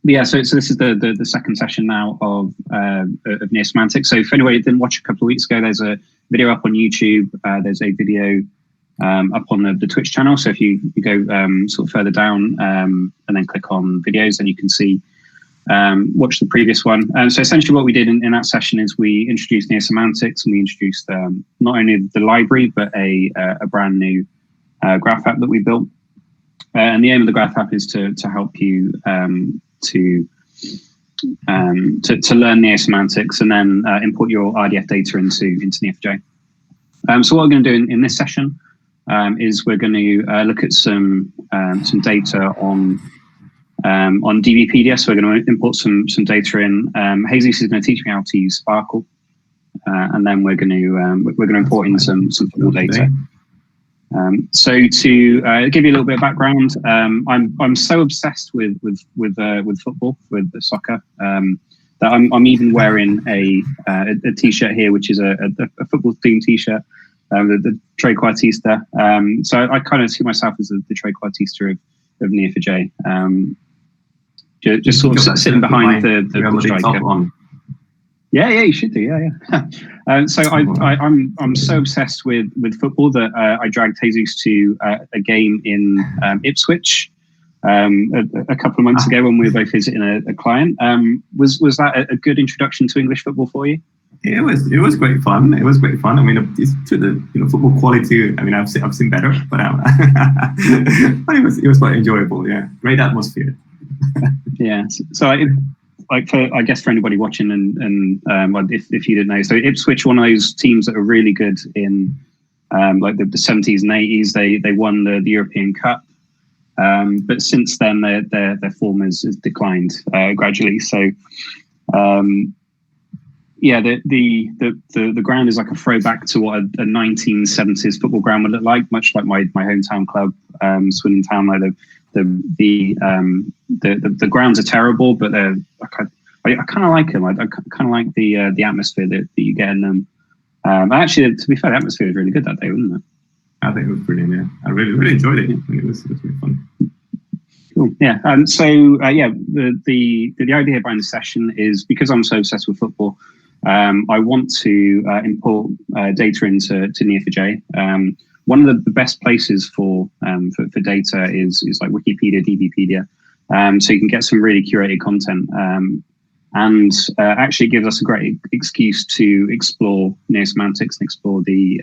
yeah, so this is the second session now of neosemantics. So if anybody didn't watch a couple of weeks ago, there's a video up on YouTube. There's a video up on the Twitch channel. So if you go sort of further down and then click on videos, then you can see watch the previous one. So essentially what we did in that session is we introduced neosemantics, and we introduced not only the library but a brand new graph app that we built. And the aim of the graph app is to help you to learn neosemantics and then import your RDF data into Neo4j. So what we're going to do in this session is we're going to look at some data on DBpedia. So we're going to import some data in. Jesus is going to teach me how to use Sparkle, and then we're going to import in some football data. So to give you a little bit of background, I'm so obsessed with football, with the soccer, that I'm even wearing a t-shirt here, which is a football themed t-shirt, the trequartista. So I kind of see myself as the trequartista of Neo4j. Just sort of sitting behind the striker. Yeah, you should do. Yeah. So I'm so obsessed with football that I dragged Jesus to a game in Ipswich a couple of months ago when we were both visiting a client. Was that a good introduction to English football for you? It was great fun. It was great fun. I mean, it's to the football quality. I mean, I've seen better, but but it was quite enjoyable. Yeah, great atmosphere. Yeah. So I guess for anybody watching and if you didn't know, so Ipswich, one of those teams that are really good in like the 70s and 80s. They won the European Cup, but since then their form has declined gradually. So yeah, the ground is like a throwback to what a 1970s football ground would look like, much like my hometown club, Swindon Town. Like the grounds are terrible, but I kind of like them. I kind of like the atmosphere that you get in them. Actually, to be fair, the atmosphere was really good that day, wasn't it? I think it was brilliant. Yeah, I really enjoyed it. It was really fun. Cool. Yeah. So yeah, the idea behind the session is because I'm so obsessed with football, I want to import data into Neo4j. One of the best places for data is like Wikipedia, DBpedia. So you can get some really curated content, and actually gives us a great excuse to explore neosemantics and explore the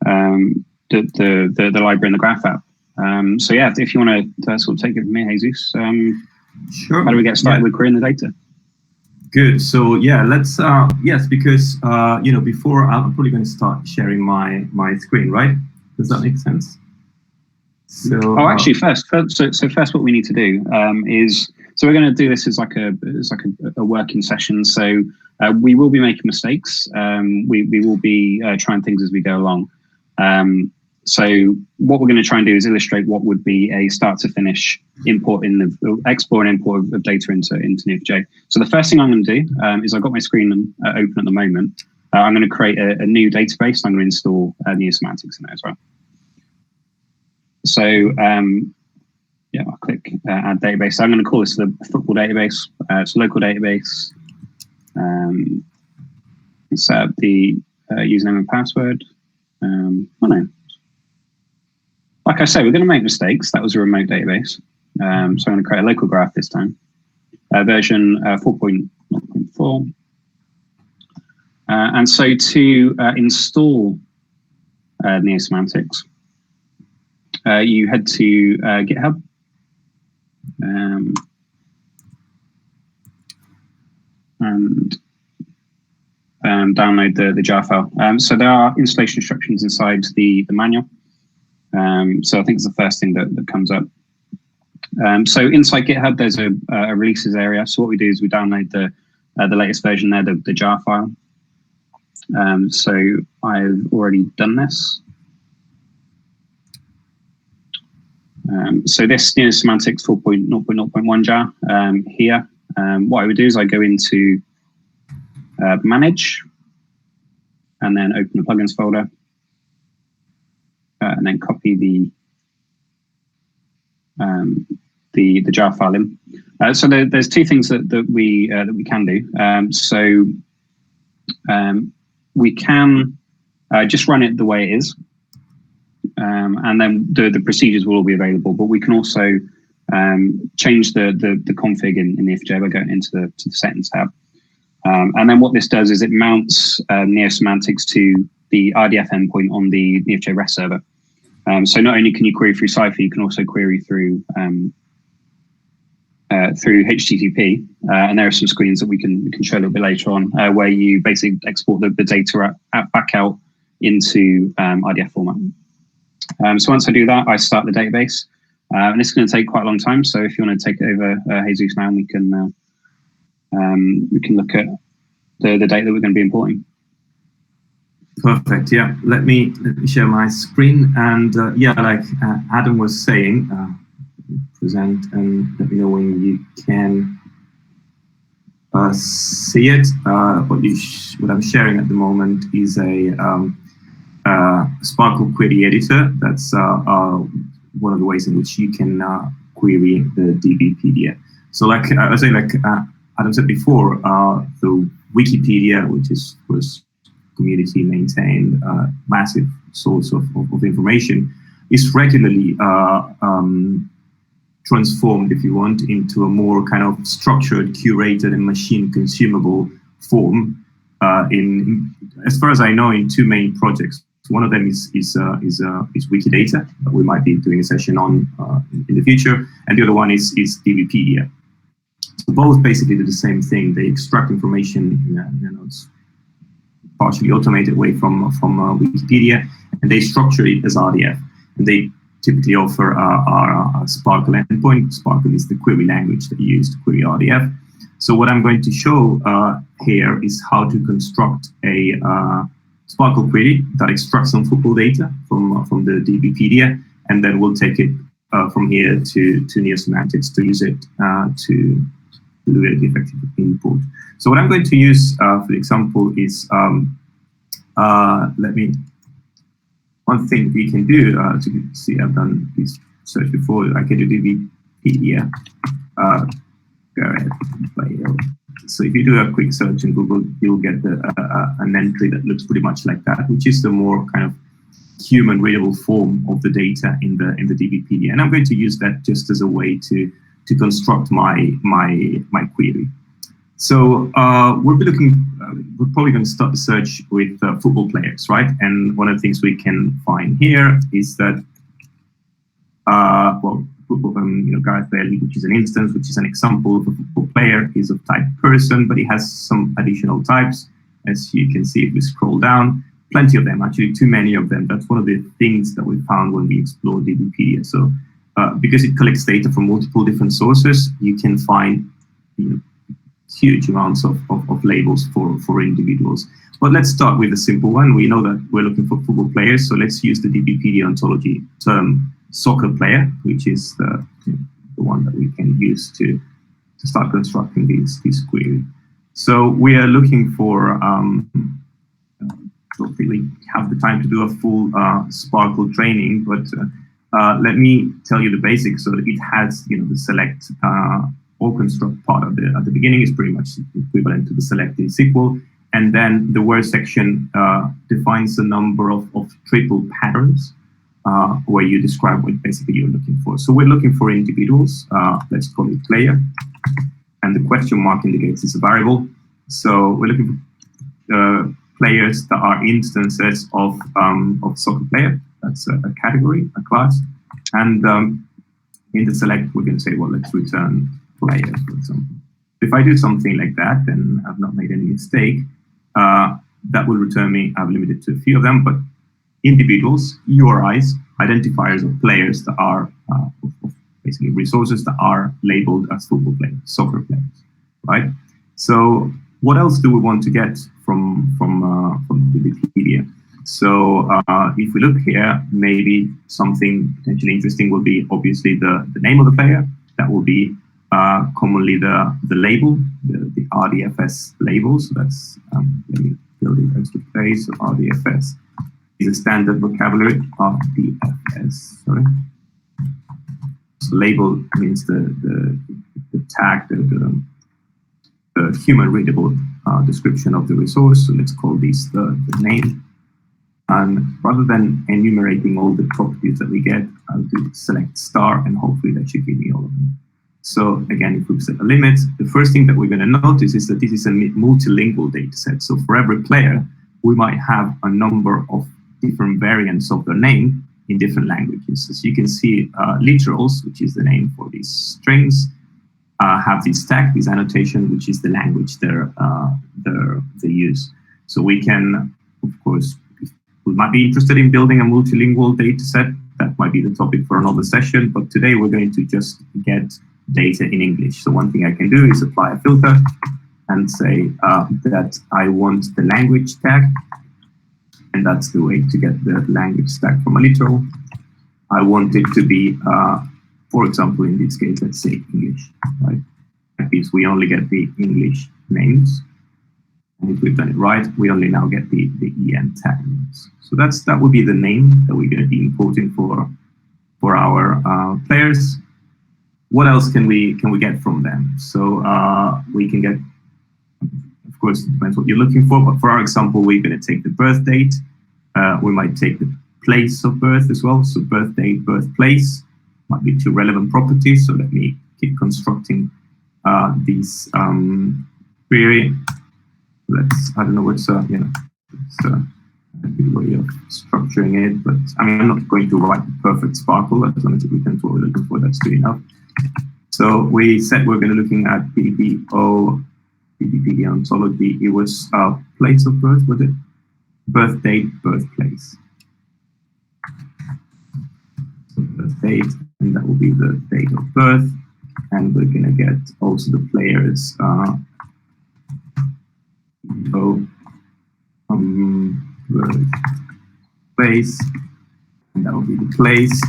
library and the graph app. So yeah, if you want to sort of take it from here, Jesus, sure. How do we get started with querying the data? Good. So yeah, let's yes, because before I'm probably going to start sharing my screen, right? Does that make sense? So actually, first, what we need to do is we're going to do this as like a working session. So we will be making mistakes. We will be trying things as we go along. So what we're going to try and do is illustrate what would be a start to finish export and import of data into Neo4j. So the first thing I'm going to do is I've got my screen open at the moment. I'm going to create a new database. I'm going to install neosemantics in there as well. So yeah, I'll click add database. So I'm going to call this the football database. It's a local database. Set up the username and password. No. Like I say, we're going to make mistakes. That was a remote database. So I'm going to create a local graph this time. Version 4.0.4. And so to install neosemantics, you head to GitHub. And download the jar file. So there are installation instructions inside the manual. So I think it's the first thing that comes up. So inside GitHub, there's a releases area. So what we do is we download the latest version there, the jar file. So I've already done this. So this neosemantics 4.0.0.1 jar here. What I would do is I go into manage, and then open the plugins folder, and then copy the jar file in. So there's two things that we can do. We can just run it the way it is, and then the procedures will all be available. But we can also change the config in Neo4j by going into the settings tab. And then what this does is it mounts neosemantics to the RDF endpoint on the Neo4j REST server. So not only can you query through Cypher, you can also query through HTTP, and there are some screens that we can show a little bit later on, where you basically export the data back out into RDF format. So once I do that, I start the database, and it's going to take quite a long time. So if you want to take it over, Jesus, now we can look at the data that we're going to be importing. Perfect. Yeah. Let me share my screen, and yeah, like Adam was saying. Present and let me know when you can see it. What I'm sharing at the moment is a Sparkle query editor. That's one of the ways in which you can query the DBpedia. So, like I was saying, like Adam said before, the Wikipedia, which was community maintained, massive source of information, is regularly transformed, if you want, into a more kind of structured, curated, and machine consumable form. As far as I know, in two main projects. One of them is Wikidata, that we might be doing a session on in the future, and the other one is DBpedia. So both basically do the same thing. They extract information in it's partially automated way from Wikipedia, and they structure it as RDF. And they typically offer our Sparkle endpoint. Sparkle is the query language that you use to query RDF. So what I'm going to show here is how to construct a Sparkle query that extracts some football data from the DBpedia, and then we'll take it from here to neosemantics to use it to do the effective import. So what I'm going to use, for example, is one thing we can do to see, I've done this search before. I can do DBpedia. Go ahead. So if you do a quick search in Google, you'll get an entry that looks pretty much like that, which is the more kind of human readable form of the data in the DBpedia. And I'm going to use that just as a way to construct my query. So we're probably going to start the search with football players, right? And one of the things we can find here is that, football, Gareth Bale, which is an instance, which is an example of a football player, is of type person, but it has some additional types. As you can see, if we scroll down, plenty of them, actually too many of them. That's one of the things that we found when we explored DBpedia. So because it collects data from multiple different sources, you can find huge amounts of labels for individuals. But let's start with a simple one. We know that we're looking for football players, so let's use the DBpedia ontology term soccer player, which is the one that we can use to start constructing these queries. So we are looking for, don't really have the time to do a full Sparkle training, but let me tell you the basics. So it has, the select or construct part at the beginning is pretty much equivalent to the select in SQL. And then the word section defines a number of triple patterns where you describe what basically you're looking for. So we're looking for individuals. Let's call it player. And the question mark indicates it's a variable. So we're looking for players that are instances of soccer player. That's a category, a class. And in the select, we're going to say, well, let's return player, for example. If I do something like that, then I've not made any mistake. That will return me, I've limited to a few of them, but individuals, URIs, identifiers of players that are basically resources that are labeled as football players, soccer players, right? So what else do we want to get from DBpedia? So if we look here, maybe something potentially interesting will be obviously the name of the player. That will be commonly the label, the RDFS label. So that's let me build it extra space. So RDFS is a standard vocabulary. RDFS, sorry. So label means the tag, the human readable description of the resource. So let's call this the name. And rather than enumerating all the properties that we get, I'll do select star, and hopefully that should give me all of them. So again, if we set a limit, the first thing that we're going to notice is that this is a multilingual data set. So for every player, we might have a number of different variants of their name in different languages. As you can see, literals, which is the name for these strings, have this tag, this annotation, which is the language they use. So we can, of course, we might be interested in building a multilingual data set. That might be the topic for another session, but today we're going to just get data in English. So one thing I can do is apply a filter and say that I want the language tag, and that's the way to get the language tag from a literal. I want it to be, for example, in this case, let's say English, right? That means we only get the English names. And if we've done it right, we only now get the EN tag names. So that would be the name that we're going to be importing for our players. What else can we get from them? So we can get, of course, it depends what you're looking for, but for our example, we're going to take the birth date. We might take the place of birth as well. So birth date, birthplace might be two relevant properties. So let me keep constructing these query. I don't know what's it's a good way of structuring it, but I mean, I'm not going to write the perfect sparkle as long as we can do what we're looking for. That's good enough. So we said we're going to looking at DBpedia ontology. It was place of birth, was it? Birth date, birthplace. So birth date, and that will be the date of birth, and we're going to get also the players. Place, and that will be the place.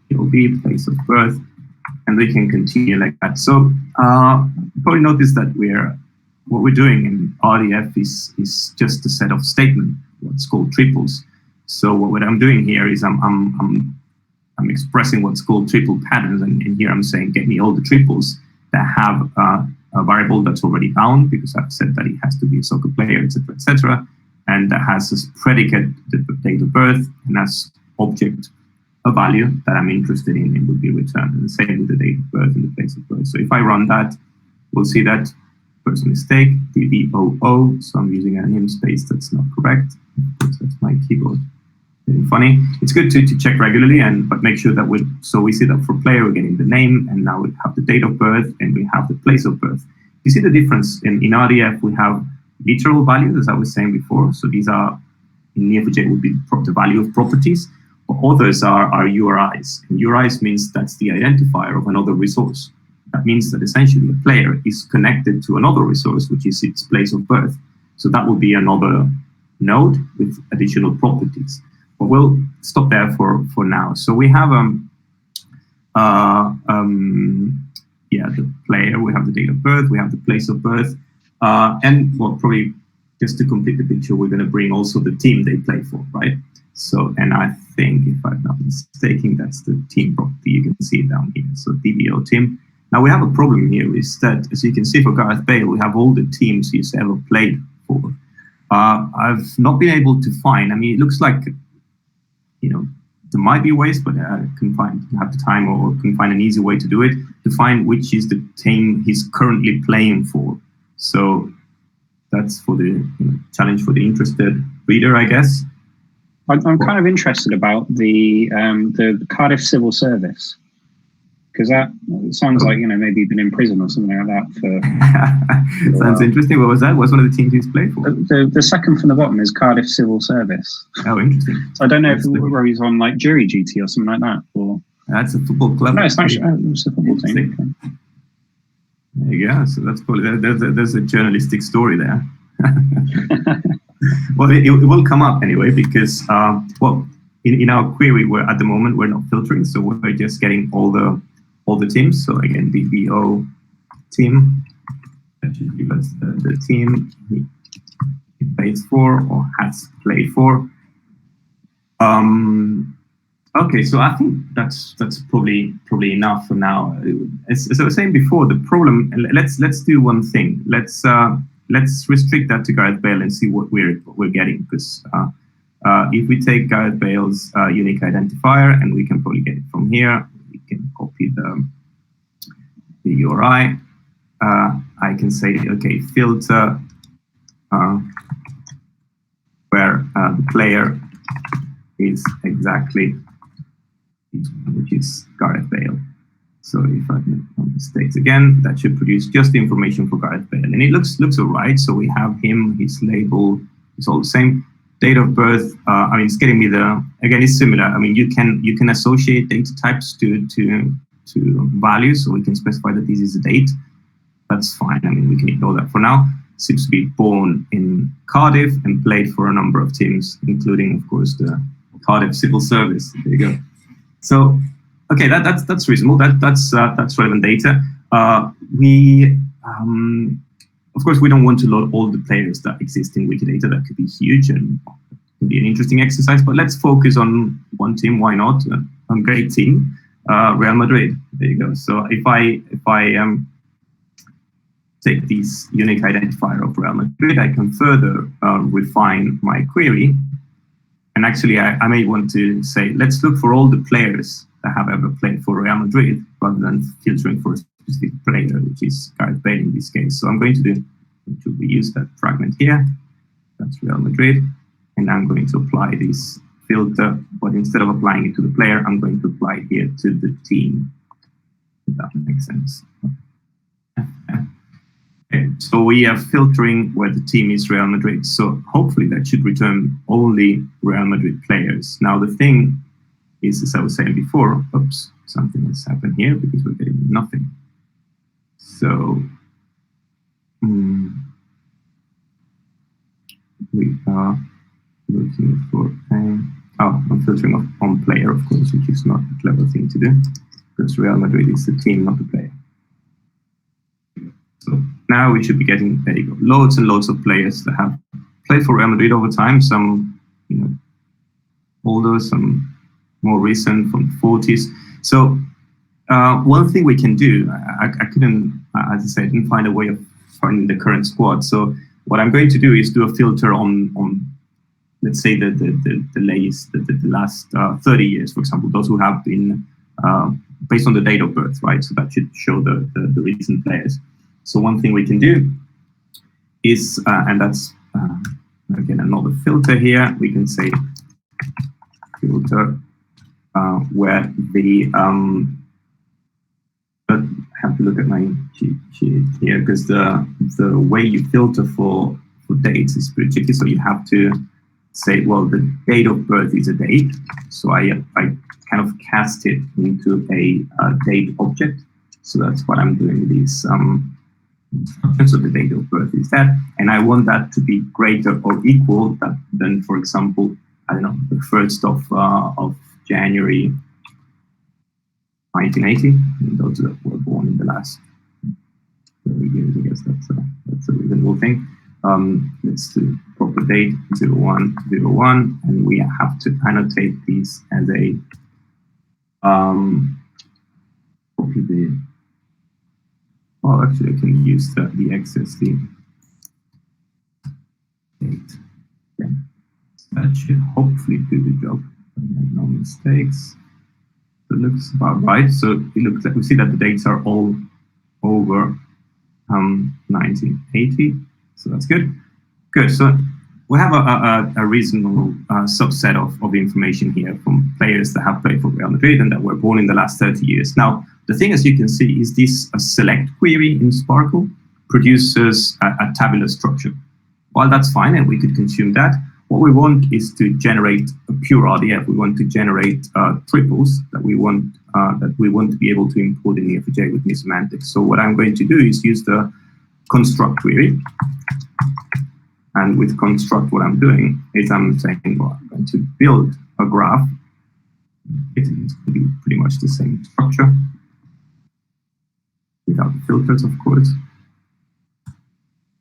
It will be place of birth, and we can continue like that. So you probably notice that what we're doing in RDF is just a set of statements, what's called triples. So what I'm doing here is I'm expressing what's called triple patterns, and here I'm saying get me all the triples that have a variable that's already bound, because I've said that it has to be a soccer player, etc., etc., and that has as predicate the date of birth, and as object a value that I'm interested in, it would be returned. And the same with the date of birth and the place of birth. So if I run that, we'll see that first mistake, DBOO. So I'm using a namespace that's not correct. Of course, that's my keyboard. Very funny. It's good to check regularly, but make sure that we see that for player, we're getting the name, and now we have the date of birth, and we have the place of birth. You see the difference in RDF, we have literal values, as I was saying before. So these are, in Neo4j, would be the value of properties. But others are URIs. And URIs means that's the identifier of another resource. That means that essentially the player is connected to another resource, which is its place of birth. So that will be another node with additional properties. But we'll stop there for now. So we have the player, we have the date of birth, we have the place of birth, and well, probably just to complete the picture, we're going to bring also the team they play for, right? So, and I think if I'm not mistaken, that's the team property. You can see it down here. So DBO team. Now we have a problem here is that, as you can see for Gareth Bale, we have all the teams he's ever played for. I've not been able to find, I mean, it looks like, there might be ways, but I couldn't have the time or couldn't find an easy way to do it, to find which is the team he's currently playing for. So that's for the challenge for the interested reader, I guess. I'm kind of interested about the Cardiff Civil Service, because that sounds like maybe you've been in prison or something like that for. Sounds interesting. What was that? What's one of the teams he's played for? The second from the bottom is Cardiff Civil Service. Oh, interesting. So I don't know if he's on like jury duty or something like that, or. That's a football club. No, it's not. It's a football team. There you go. So that's probably there's a journalistic story there. Well, it will come up anyway because in our query at the moment we're not filtering, so we're just getting all the teams. So again, DBO team, that should give us the team he plays for or has played for. Okay, so I think that's probably enough for now. As I was saying before, the problem. Let's do one thing. Let's restrict that to Gareth Bale and see what we're getting. Because if we take Gareth Bale's unique identifier, and we can probably get it from here, we can copy the URI. I can say, okay, filter where the player is exactly, which is Gareth Bale. So if I make no mistakes again, that should produce just the information for Gareth Bale, and it looks all right. So we have him, his label, it's all the same. Date of birth. I mean, it's getting me the, again, it's similar. I mean, you can associate data types to values, so we can specify that this is a date. That's fine. I mean, we can ignore that for now. Seems to be born in Cardiff and played for a number of teams, including, of course, the Cardiff Civil Service. There you go. So, okay, that's reasonable. That's relevant data. Of course, we don't want to load all the players that exist in Wikidata. That could be huge and can be an interesting exercise. But let's focus on one team. Why not? A great team, Real Madrid. There you go. So if I take this unique identifier of Real Madrid, I can further refine my query. And actually, I may want to say, let's look for all the players that have ever played for Real Madrid, rather than filtering for a specific player, which is Gareth Bale in this case. So I'm going to reuse that fragment here. That's Real Madrid. And I'm going to apply this filter, but instead of applying it to the player, I'm going to apply it here to the team. If that makes sense. Okay, so we are filtering where the team is Real Madrid. So hopefully that should return only Real Madrid players. Now the thing is, as I was saying before, oops, something has happened here because we're getting nothing. So we are looking for I'm filtering on player, of course, which is not a clever thing to do, because Real Madrid is the team, not the player. So now we should be getting, there you go, loads and loads of players that have played for Real Madrid over time, some older, some more recent, from the 40s. So one thing we can do, I couldn't, as I said, didn't find a way of finding the current squad. So what I'm going to do is do a filter on let's say the last 30 years, for example, those who have been based on the date of birth, right? So that should show the recent players. So one thing we can do is, and that's again another filter here, we can say filter where the I have to look at my cheat sheet here, because the way you filter for dates is pretty tricky. So you have to say, well, the date of birth is a date. So I kind of cast it into a date object. So that's what I'm doing. These so the date of birth is that, and I want that to be greater or equal than, for example, I don't know, the 1st of January 1980. And those that were born in the last 30 years, I guess that's a reasonable thing. Let's do proper date 0101, and we have to annotate these as a copy the. Well, actually, I can use the XSD date. Okay. That should hopefully do the job. No mistakes. It looks about right. So it looks like we see that the dates are all over 1980. So that's good. Good. So we have a reasonable subset of information here from players that have played for Real Madrid and that were born in the last 30 years. Now, the thing, as you can see, is this select query in Sparkle produces a tabular structure. While that's fine, and we could consume that, what we want is to generate a pure RDF. We want to generate triples that we want to be able to import in Neo4j with neosemantics. So what I'm going to do is use the construct query. And with construct, what I'm doing is I'm saying, well, I'm going to build a graph. It's going to be pretty much the same structure, without the filters, of course.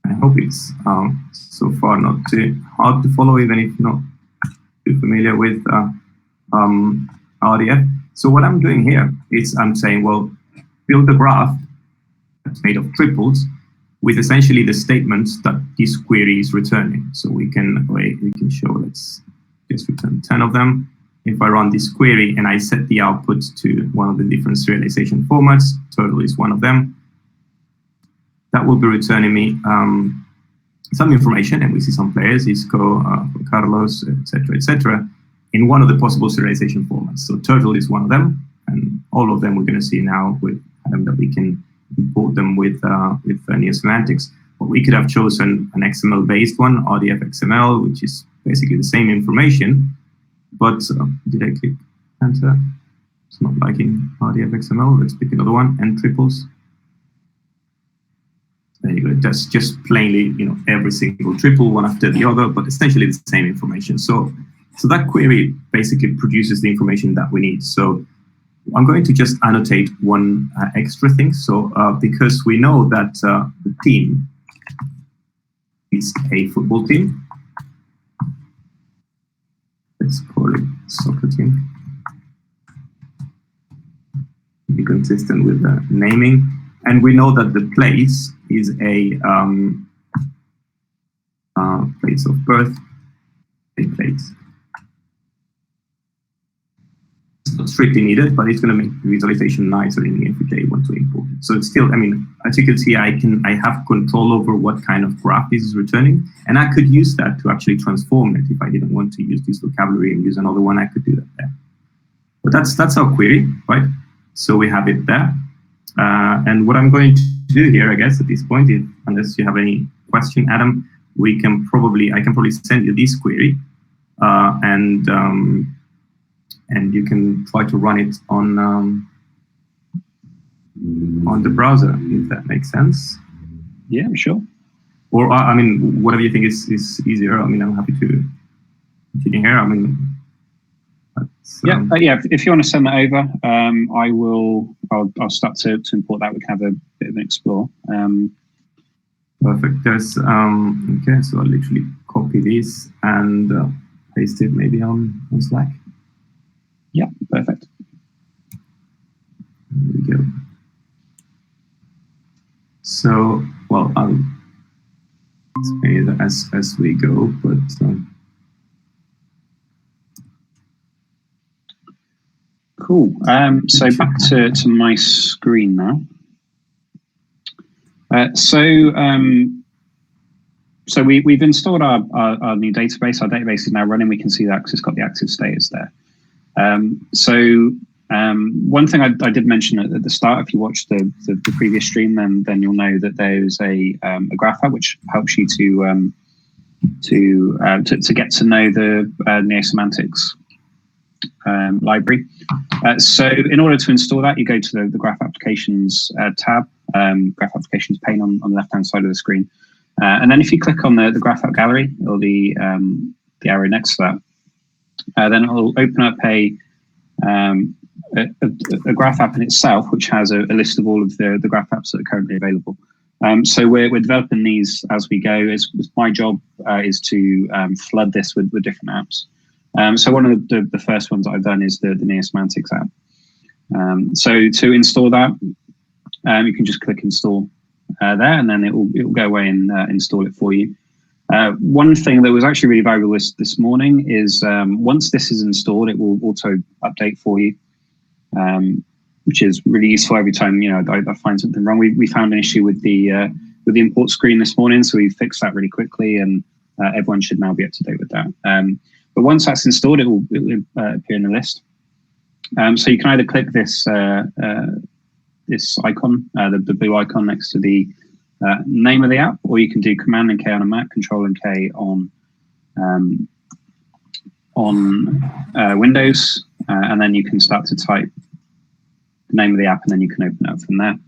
I hope it's so far not too hard to follow, even if not too familiar with RDF. So what I'm doing here is I'm saying, well, build a graph that's made of triples with essentially the statements that this query is returning. So we can show, let's just return 10 of them. If I run this query and I set the output to one of the different serialization formats, total is one of them, that will be returning me some information, and we see some players, Isco, Carlos, etc., in one of the possible serialization formats. So total is one of them, and all of them we're going to see now with that we can import them with neosemantics. But we could have chosen an XML-based one, RDF XML, which is basically the same information. But did I click enter? It's not liking RDF XML. Let's pick another one, and triples. There you go. That's just plainly, every single triple one after the other, but essentially the same information. So that query basically produces the information that we need. So I'm going to just annotate one extra thing. So because we know that the team is a football team, let's call it soccer team. Be consistent with the naming. And we know that the place is a place of birth, a place. It's not strictly needed, but it's going to make the visualization nicer in neoFJ once we import it. So it's still, as you can see, I have control over what kind of graph this is returning, and I could use that to actually transform it. If I didn't want to use this vocabulary and use another one, I could do that there. But that's our query, right? So we have it there. And what I'm going to do here, I guess, at this point, unless you have any question, Adam, I can probably send you this query, and you can try to run it on the browser, if that makes sense. Yeah, sure. Or whatever you think is easier. I'm happy to continue here. If you want to send that over, I'll start to import that. We can have a bit of an explore. Perfect. There's okay, so I'll literally copy this and paste it maybe on Slack. Yeah, perfect. There we go. So, well, I'll explain it as we go, but cool. So back to my screen now. So we've installed our new database. Our database is now running. We can see that because it's got the active status there. One thing I did mention at the start, if you watched the previous stream, then you'll know that there's a graph app which helps you to get to know the neosemantics library. So in order to install that, you go to the Graph Applications tab, Graph Applications pane on the left-hand side of the screen. And then if you click on the Graph App Gallery, or the arrow next to that, then it will open up a graph app in itself, which has a list of all of the graph apps that are currently available. So we're developing these as we go. My job is to flood this with different apps. So one of the first ones that I've done is the neosemantics app. So to install that, you can just click install there, and then it will go away and install it for you. One thing that was actually really valuable this morning is once this is installed, it will auto update for you, which is really useful every time I find something wrong. We found an issue with the import screen this morning, so we fixed that really quickly, and everyone should now be up to date with that. But once that's installed, it will appear in the list. So you can either click this this icon, the blue icon next to the name of the app, or you can do Command and K on a Mac, Control and K on Windows, and then you can start to type the name of the app, and then you can open it up from there.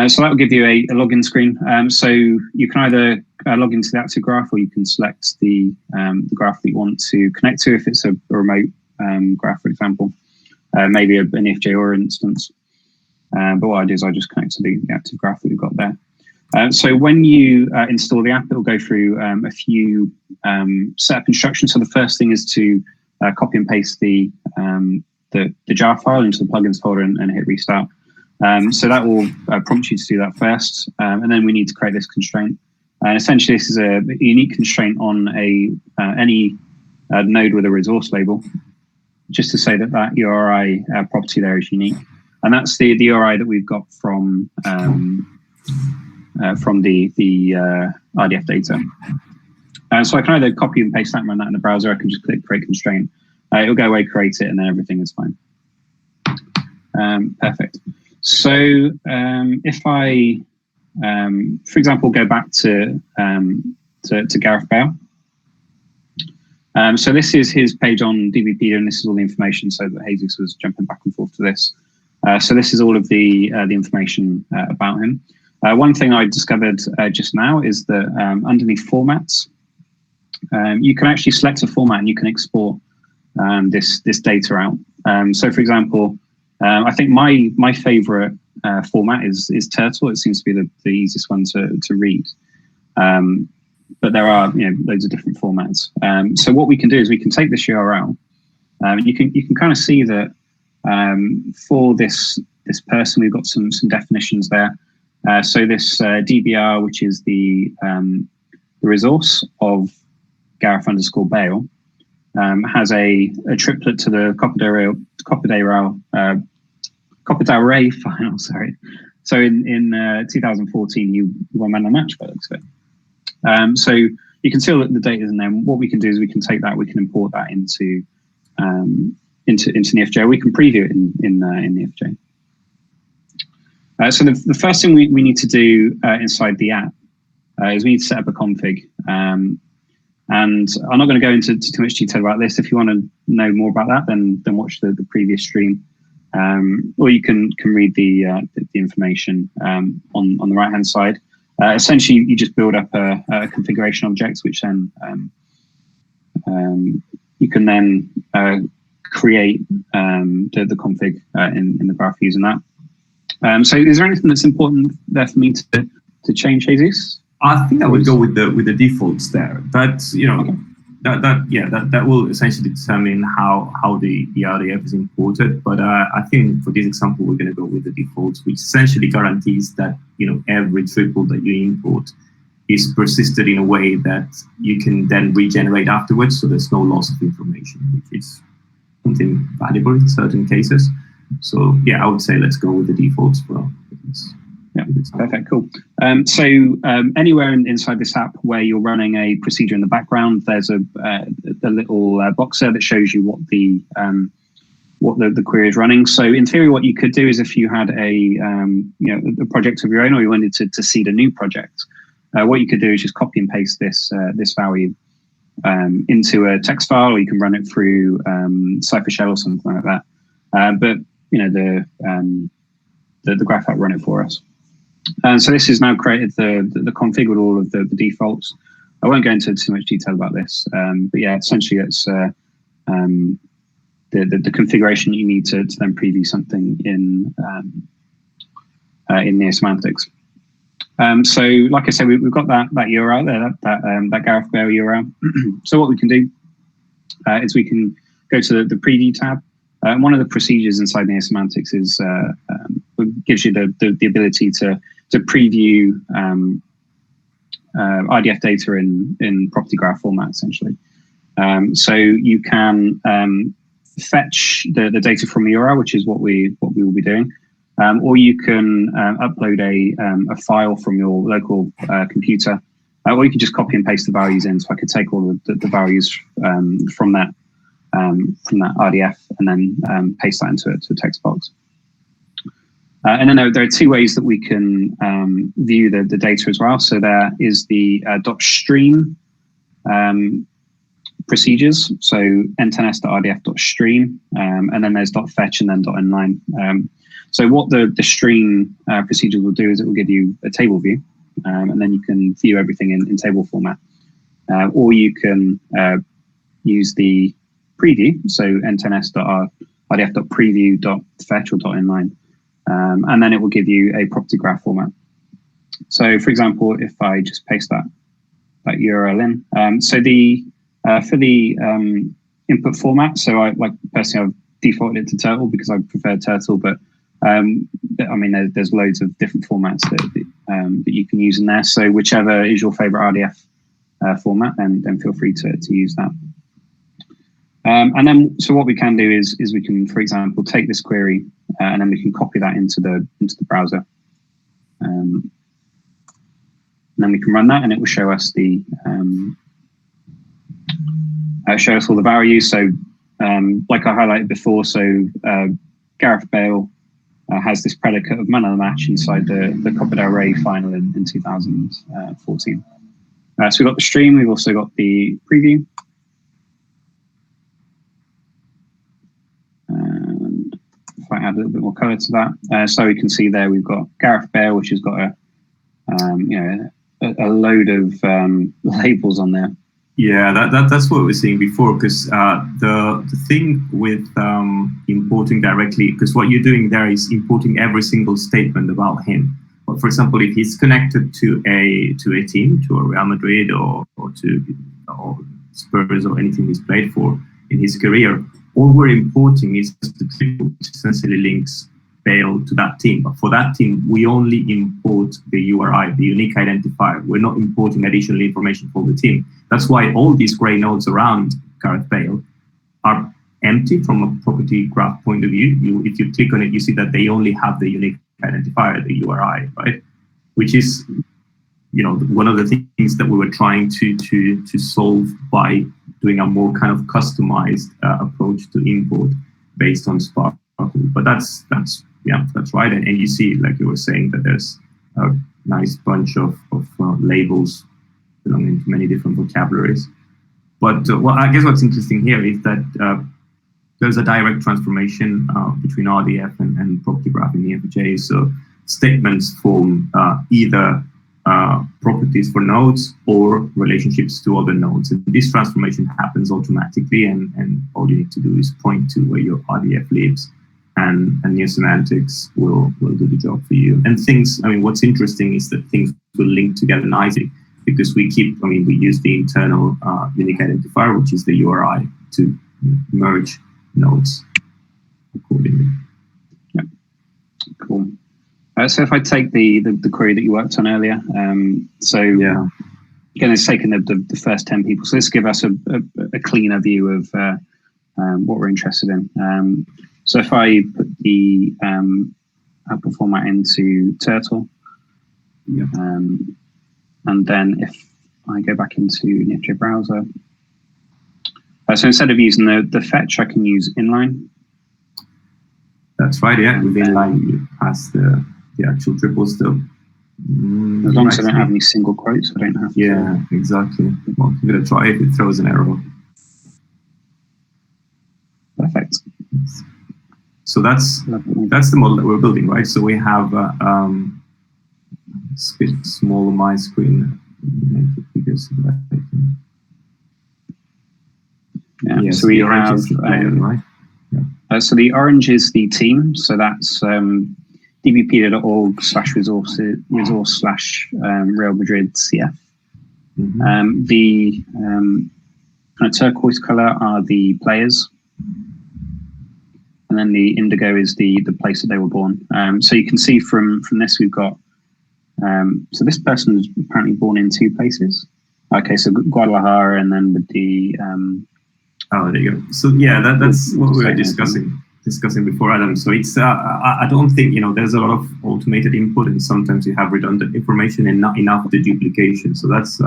So that will give you a login screen. So you can either log into the active graph, or you can select the graph that you want to connect to if it's a remote graph, for example, maybe an EFJ or instance. But what I do is I just connect to the active graph that we've got there. So when you install the app, it will go through a few setup instructions. So the first thing is to copy and paste the jar file into the plugins folder and hit restart. So that will prompt you to do that first, and then we need to create this constraint. And essentially, this is a unique constraint on any node with a resource label, just to say that URI property there is unique, and that's the URI that we've got from the RDF data. So I can either copy and paste that and run that in the browser. I can just click create constraint. It'll go away, create it, and then everything is fine. Perfect. So if I, for example, go back to Gareth Bale. So this is his page on DBpedia, and this is all the information. So that Jesus was jumping back and forth to this. So this is all of the information about him. One thing I discovered just now is that underneath formats, you can actually select a format and you can export this data out. So for example, I think my favorite format is Turtle. It seems to be the easiest one to read. But there are loads of different formats. So what we can do is we can take this URL. You can kind of see that for this person, we've got some definitions there. So this DBR, which is the resource of Gareth_Bale, has a triplet to the Copperdale file. Sorry. So in 2014, you won Man of the Match by the looks of it. So you can see all the data in there. What we can do is we can take that, we can import that into NeoFJ. We can preview it in NeoFJ. So the first thing we need to do inside the app is we need to set up a config. And I'm not going to go into too much detail about this. If you want to know more about that, then watch the previous stream, or you can read the information on the right hand side. Essentially, you just build up a configuration object, which then you can then create the config in the graph using that. So is there anything that's important there for me to change, Jesus? I think I would go with the defaults there. But okay. that will essentially determine how the RDF is imported. But I think for this example, we're going to go with the defaults, which essentially guarantees that every triple that you import is persisted in a way that you can then regenerate afterwards, so there's no loss of information, which is something valuable in certain cases. So yeah, I would say let's go with the defaults for this. Yeah, perfect, cool. So anywhere inside this app where you're running a procedure in the background, there's a little box there that shows you what the query is running. So in theory, what you could do is if you had a project of your own, or you wanted to seed a new project, what you could do is just copy and paste this value into a text file, or you can run it through cypher shell or something like that. But the graph app run it for us. And so this has now created the config with all of the defaults. I won't go into too much detail about this, but yeah, essentially it's the configuration you need to then preview something in neosemantics. So like I said, we've got that URL there, that Gareth Bale URL. So what we can do is we can go to the preview tab. One of the procedures inside neosemantics is gives you the ability to preview RDF data in property graph format, essentially. So you can fetch the data from the URL, which is what we will be doing, or you can upload a file from your local computer, or you can just copy and paste the values in. So I could take all the values from that RDF and then paste that into a text box. And then there are two ways that we can view the data as well. So there is the .stream procedures, so n10s.rdf.stream, and then there's .fetch and then .inline. So what the stream procedures will do is it will give you a table view, and then you can view everything in table format. Or you can use the preview, so n10s.rdf.preview.fetch or .inline, and then it will give you a property graph format. So for example, if I just paste that URL in, so for the input format. So I personally I've defaulted it to Turtle because I prefer Turtle, but I mean there's loads of different formats that you can use in there. So whichever is your favorite RDF format, then feel free to use that. And then so what we can do is we can, for example, take this query and then we can copy that into the browser. And then we can run that, and it will show us the show us all the values. So like I highlighted before, so Gareth Bale has this predicate of man of the match inside the Copa del Rey final in 2014. So we've got the stream, we've also got the preview. And if I add a little bit more color to that, so we can see there we've got Gareth Bale, which has got a load of labels on there. Yeah, that's what we were saying before, because the thing with importing directly, because what you're doing there is importing every single statement about him. But for example, if he's connected to a team, to a Real Madrid or to Spurs or anything he's played for in his career, all we're importing is the triple, which essentially links Bale to that team. But for that team, we only import the URI, the unique identifier. We're not importing additional information for the team. That's why all these gray nodes around Gareth Bale are empty from a property graph point of view. If you click on it, you see that they only have the unique identifier, the URI, right? Which is, one of the things that we were trying to solve by doing a more kind of customized approach to import based on Sparkle. But that's right. And you see, like you were saying, that there's a nice bunch of labels belonging to many different vocabularies. But I guess what's interesting here is that there's a direct transformation between RDF and property graph in Neo4j. So statements form either properties for nodes or relationships to other nodes. And this transformation happens automatically, and all you need to do is point to where your RDF lives, and neosemantics will do the job for you. And things, what's interesting is that things will link together nicely, because we use the internal unique identifier, which is the URI, to merge nodes accordingly. Yeah, cool. So if I take the query that you worked on earlier, again, it's taken the first 10 people. So this gives us a cleaner view of what we're interested in. So if I put the output format into Turtle, and then if I go back into Neo4j browser, so instead of using the fetch, I can use inline. That's right, yeah. With inline, you pass the actual triple still. As long as I don't have any single quotes, I don't have to. Yeah, exactly. Well, give it a try if it throws an error. Perfect. So that's the model that we're building, right? So we have it's a bit small on my screen. Make it bigger so that I can. Yeah. So we have right. Yeah. So the orange is the team. So that's dbpedia.org/resource/Real Madrid CF. Mm-hmm. The kind of turquoise color are the players. And then the indigo is the place that they were born. So you can see from this we've got, so this person was apparently born in 2 places. Okay, so Guadalajara, and then with the... oh, there you go. So yeah, that's what we were discussing before, Adam. So it's, I don't think, there's a lot of automated input, and sometimes you have redundant information and not enough of the duplication. So that's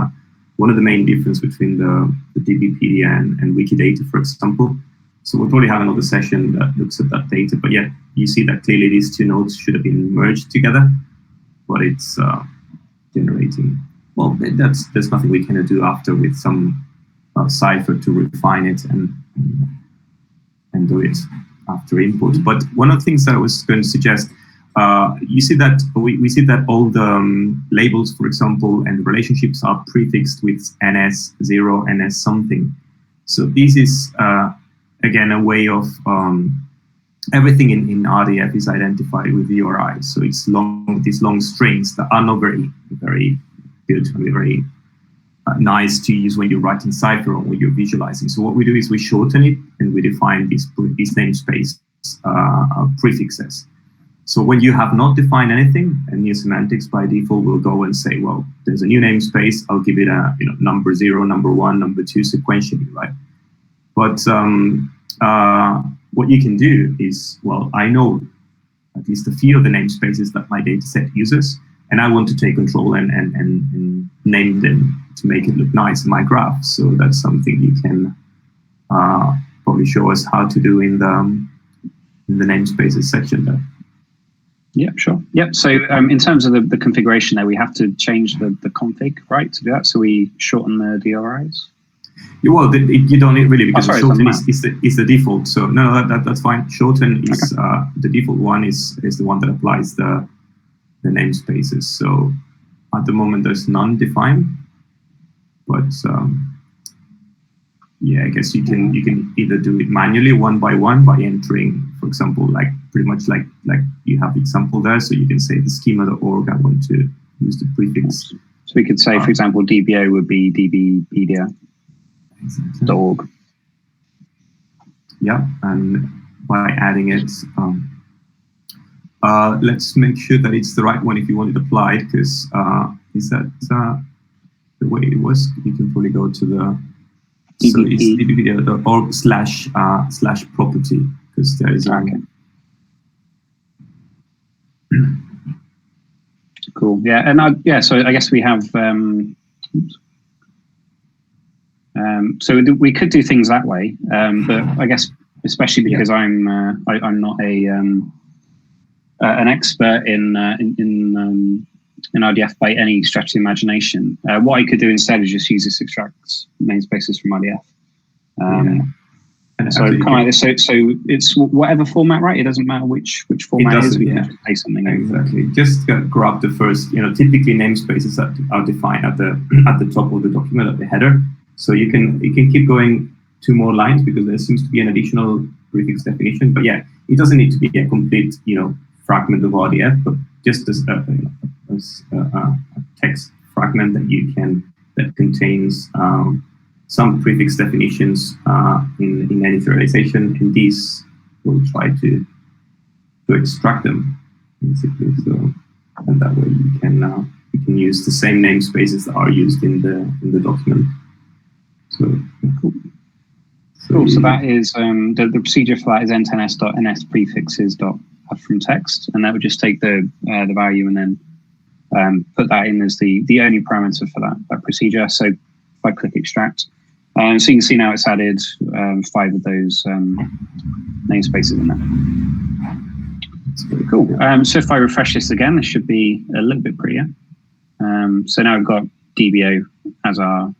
one of the main difference between the DBpedia and Wikidata, for example. So we'll probably have another session that looks at that data. But yeah, you see that clearly these 2 nodes should have been merged together, but it's generating. Well, there's nothing we can do after with some cypher to refine it and do it after input. But one of the things that I was going to suggest, you see that we see that all the labels, for example, and the relationships are prefixed with NS0, NS something. So this is again a way of everything in RDF is identified with URI. So it's these long strings that are not very good, very nice to use when you're writing Cypher or when you're visualizing. So what we do is we shorten it and we define these namespace prefixes. So when you have not defined anything, and neosemantics by default will go and say, well, there's a new namespace, I'll give it a number 0, number 1, number 2 sequentially, right? But what you can do is, well, I know at least a few of the namespaces that my dataset uses, and I want to take control and name them to make it look nice in my graph. So that's something you can probably show us how to do in the namespaces section there. Yeah, sure. Yep. So in terms of the configuration there, we have to change the config, right, to do that. So we shorten the DRIs. Yeah, well, you don't need really, because shorten is the default. So no, that's fine. Shorten is the default one is the one that applies the namespaces. So at the moment there's none defined, but yeah, I guess you can either do it manually one by one by entering, for example, like pretty much like you have example there. So you can say the schema.org, I want to use the prefix. So we could say, for example, DBO would be DBpedia.org. Yeah, and by adding it, let's make sure that it's the right one if you want it applied, because is that the way it was? You can probably go to the so it's DBpedia.org / property, because there is Cool. Yeah, and so I guess we have so we could do things that way, but I guess especially because I'm not an expert in RDF by any stretch of imagination. What I could do instead is just use this extract namespaces from RDF. So kind of like this. So it's whatever format, right? It doesn't matter which format it is. We can just say something. Exactly. Just grab the first. Typically namespaces that are defined at the top of the document, at the header. So you can keep going 2 more lines because there seems to be an additional prefix definition. But yeah, it doesn't need to be a complete fragment of RDF, but just as a text fragment that contains some prefix definitions in any serialization, and these will try to extract them basically. So, and that way you can use the same namespaces that are used in the document. So cool. So that is the procedure for that is n10s.ns prefixes.add from text, and that would just take the value and then put that in as the only parameter for that procedure. So if I click extract, so you can see now it's added 5 of those namespaces in there. That's pretty cool. So if I refresh this again, this should be a little bit prettier. So now we've got DBO as our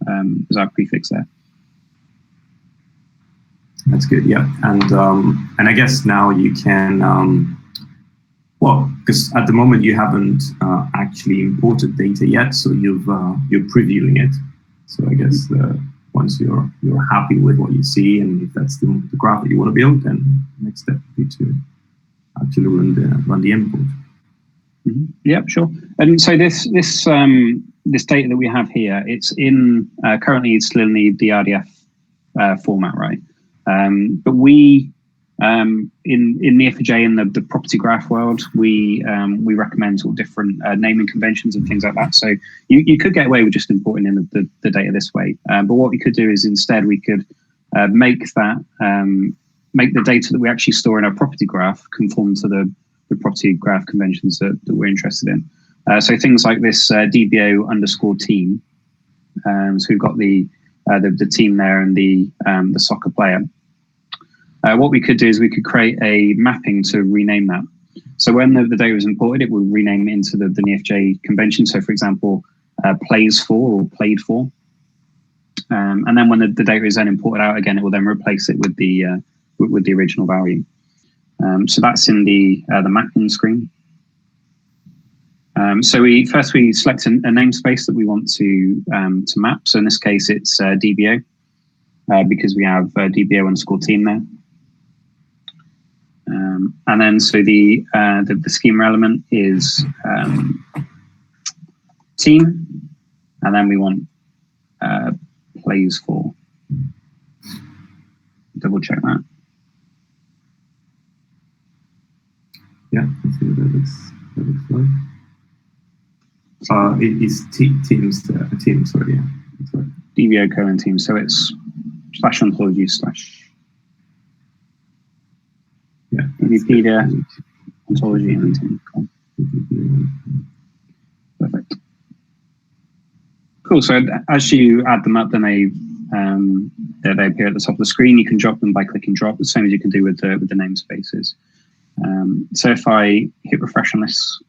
prefix there. That's good, yeah. And I guess now you can, well, because at the moment you haven't actually imported data yet, so you're previewing it. So I guess once you're happy with what you see, and if that's the graph that you want to build, then the next step would be to actually run the import. Mm-hmm. Yeah, sure. And so this data that we have here, it's in currently it's still in the RDF format, right? But we in Neo4j in the property graph world, we recommend all different naming conventions and things like that. So you could get away with just importing in the data this way. But what we could do is instead we could make the data that we actually store in our property graph conform to the property graph conventions that we're interested in. So things like this DBO_team. So we've got the team there and the soccer player. What we could do is we could create a mapping to rename that. So when the data is imported, it will rename it into the Neo4j convention. So for example, plays for or played for. And then when the data is then imported out again, it will then replace it with the original value. So that's in the mapping screen. So we select a namespace that we want to map. So in this case, it's DBO because we have DBO_team there. And then so the schema element is team, and then we want plays for. Double check that. Yeah, I think that looks right. It's teams, sorry, yeah. Right. DBO colon teams, so it's /ontology/ yeah, DBpedia, ontology, and team. Cool. Perfect. Cool. So as you add them up, then they appear at the top of the screen. You can drop them by clicking drop, the same as you can do with the namespaces. So if I hit refresh on this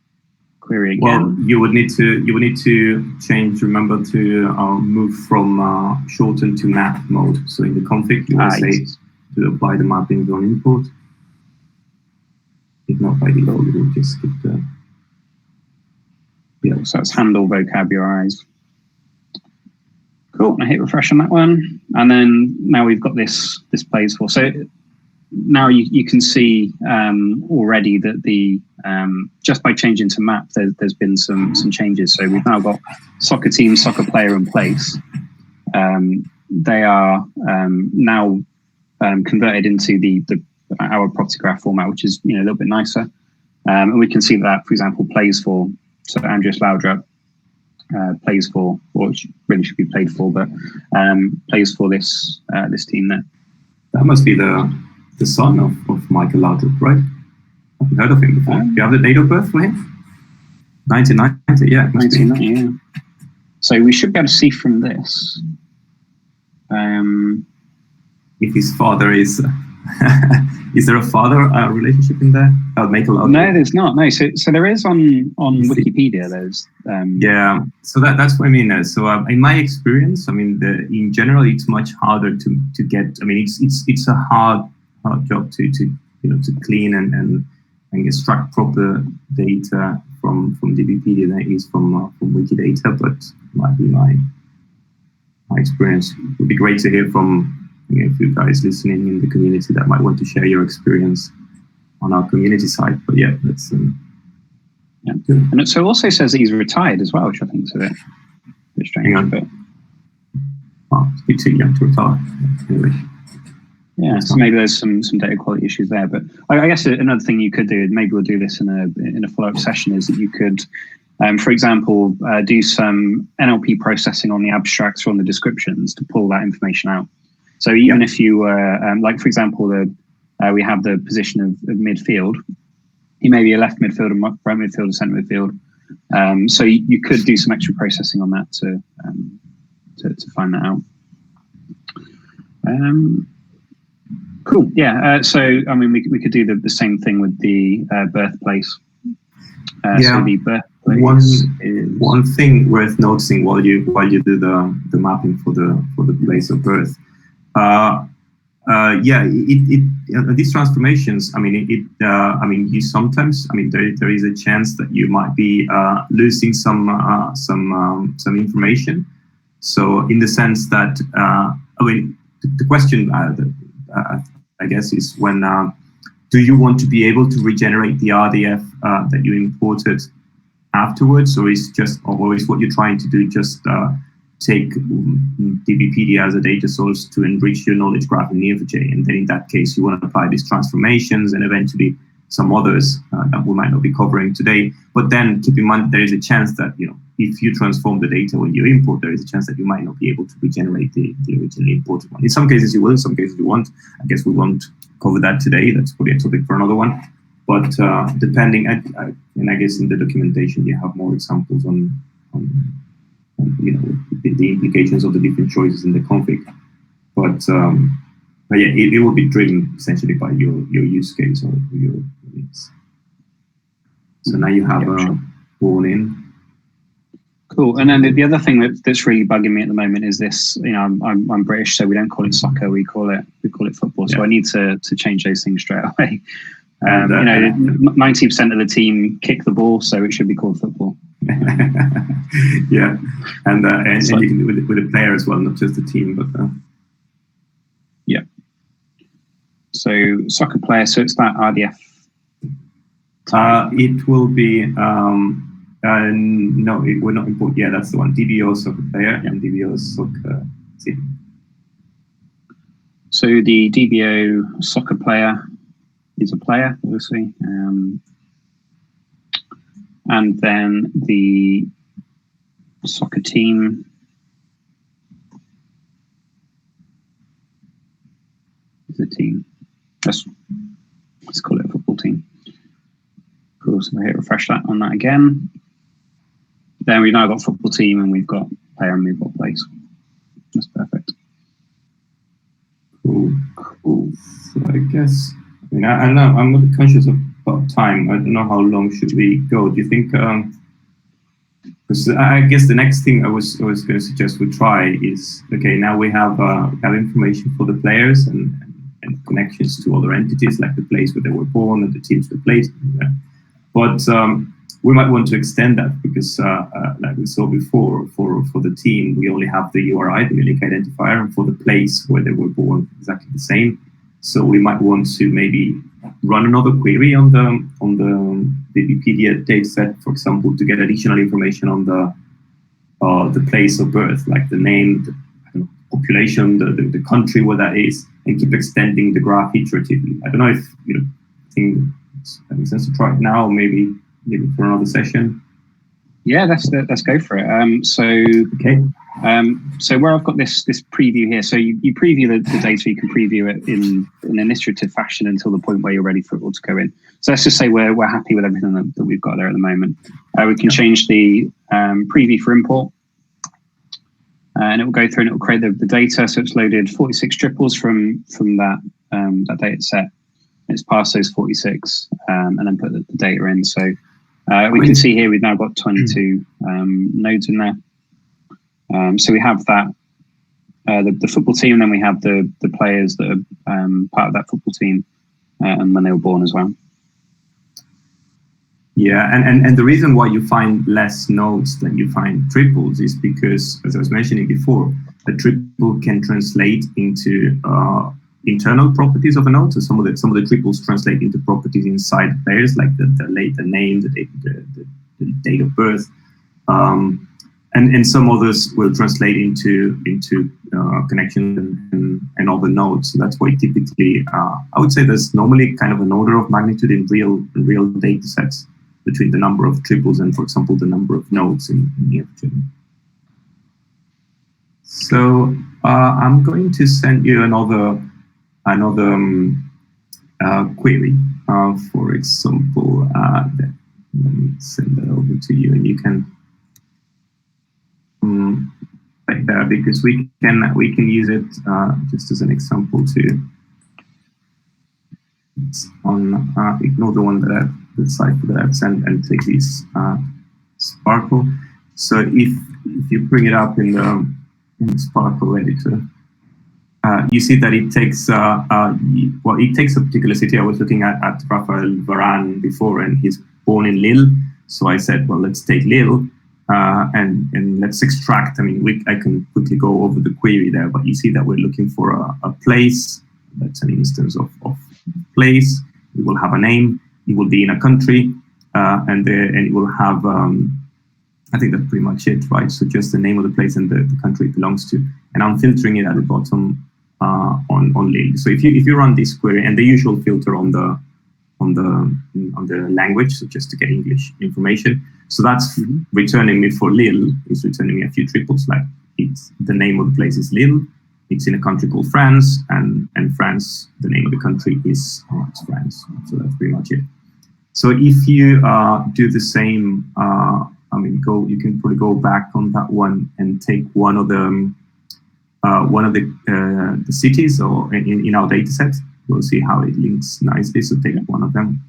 query again, well, you would need to change. Remember to move from shorten to map mode. So in the config, you will say to apply the mappings on import. If not, by default, you will just skip the. Yeah, so that's handle vocabularies. Cool. I hit refresh on that one, and then now we've got this plays for. So now you can see already that the just by changing to map, there's been some changes. So we've now got soccer team, soccer player, and place. They are now converted into our property graph format, which is a little bit nicer. And we can see that, for example, plays for. So Andreas Laudrup plays for, or really should be played for, but plays for this team there. That must be the son of Michael Laudrup, right? I haven't heard of him before. Do you have the date of birth for him? 1990, yeah. 1990, yeah. So we should be able to see from this. If his father is... is there a father relationship in there? Michael Laudrup? No, there's not. No, so there is on Wikipedia. There's yeah. So that's what I mean. So in my experience, I mean, in general, it's much harder to get. I mean, it's a hard job to clean and extract proper data from DBpedia than it is from Wikidata. But it might be my experience. It would be great to hear from. If you guys listening in the community that might want to share your experience on our community site, but yeah, that's yeah. And so it also says that he's retired as well, which I think is a bit strange. But he's too young to retire. Anyway. Yeah, so maybe there's some data quality issues there. But I guess another thing you could do, maybe we'll do this in a follow-up session, is that you could, for example, do some NLP processing on the abstracts or on the descriptions to pull that information out. So even if you were, like for example, we have the position of midfield. He may be a left midfielder, right midfielder, centre midfield. So you could do some extra processing on that to find that out. Cool. Yeah. So I mean, we could do the same thing with the birthplace. So the birthplace one thing worth noticing while you do the mapping for the place of birth. These transformations. I mean, you sometimes. I mean, there is a chance that you might be losing some information. So, in the sense that, the question, I guess, is when do you want to be able to regenerate the RDF that you imported afterwards, or is what you're trying to do just take DBpedia as a data source to enrich your knowledge graph in Neo4j, and then in that case you want to apply these transformations and eventually some others that we might not be covering today. But then keep in mind there is a chance that if you transform the data when you import, there is a chance that you might not be able to regenerate the originally imported one. In some cases you will, in some cases you won't. I guess we won't cover that today. That's probably a topic for another one. But depending, and I guess in the documentation you have more examples on the implications of the different choices in the config. But yeah, it will be driven essentially by your use case or your needs. So now you have born in. Cool. And then the other thing that's really bugging me at the moment is this. I'm British, so we don't call it soccer. We call it football. So I need to change those things straight away. 90% of the team kick the ball, so it should be called football. Yeah, and you can do it with a player as well, not just the team, but yeah. So soccer player, so it's that RDF. It will be No, it will not import. Yeah, that's the one. DBO soccer player and DBO soccer team. So the DBO soccer player is a player, obviously, and then the soccer team is a team. Let's call it a football team. Cool. So we hit refresh that on that again. Then we've now got football team, and we've got player, and we've got place. That's perfect. Cool. So I guess, I mean, I know I'm a bit conscious about time. I don't know how long should we go. Do you think? Because I guess the next thing I was going to suggest we try is, okay, now we have information for the players and connections to other entities, like the place where they were born and the teams they played. But we might want to extend that because, like we saw before, for the team, we only have the URI, the unique identifier, and for the place where they were born, exactly the same. So we might want to maybe run another query on the DBpedia dataset, for example, to get additional information on the place of birth, like the name, the population, the country where that is, and keep extending the graph iteratively. I don't know if think it makes sense to try it now, or maybe for another session. Yeah, let's go for it. So where I've got this preview here, so you preview the data, you can preview it in an iterative fashion until the point where you're ready for it all to go in. So let's just say we're happy with everything that we've got there at the moment. We can change the preview for import, and it will go through and it will create the data. So it's loaded 46 triples from that data set. It's passed those 46 and then put the data in. So we can see here we've now got 22 nodes in there. So we have that the football team, and then we have the players that are part of that football team and when they were born as well. Yeah, and the reason why you find less nodes than you find triples is because, as I was mentioning before, a triple can translate into internal properties of a node. So some of the triples translate into properties inside the players, like the name, the date of birth. And some others will translate into connections and other nodes. So that's why typically, I would say there's normally kind of an order of magnitude in real data sets between the number of triples and, for example, the number of nodes in neosemantics. So I'm going to send you another query. For example, let me send that over to you, and you can. Like that, because we can use it just as an example to. It's on ignore the one the cypher that I've sent and take this Sparkle. So if you bring it up in the Sparkle editor, you see that it takes it takes a particular city. I was looking at Rafael Varane before, and he's born in Lille. So I said, well, let's take Lille. And let's extract. I mean, I can quickly go over the query there, but you see that we're looking for a place. That's an instance of place. It will have a name. It will be in a country, and it will have. I think that's pretty much it, right? So just the name of the place and the country it belongs to, and I'm filtering it at the bottom on Lille. So if you run this query, and the usual filter on the language, so just to get English information. So that's returning me for Lille. It's returning me a few triples, like the name of the place is Lille. It's in a country called France, and France, the name of the country is it's France. So that's pretty much it. So if you do the same, you can probably go back on that one and take one of the cities or in our data set. We'll see how it links nicely. So take one of them.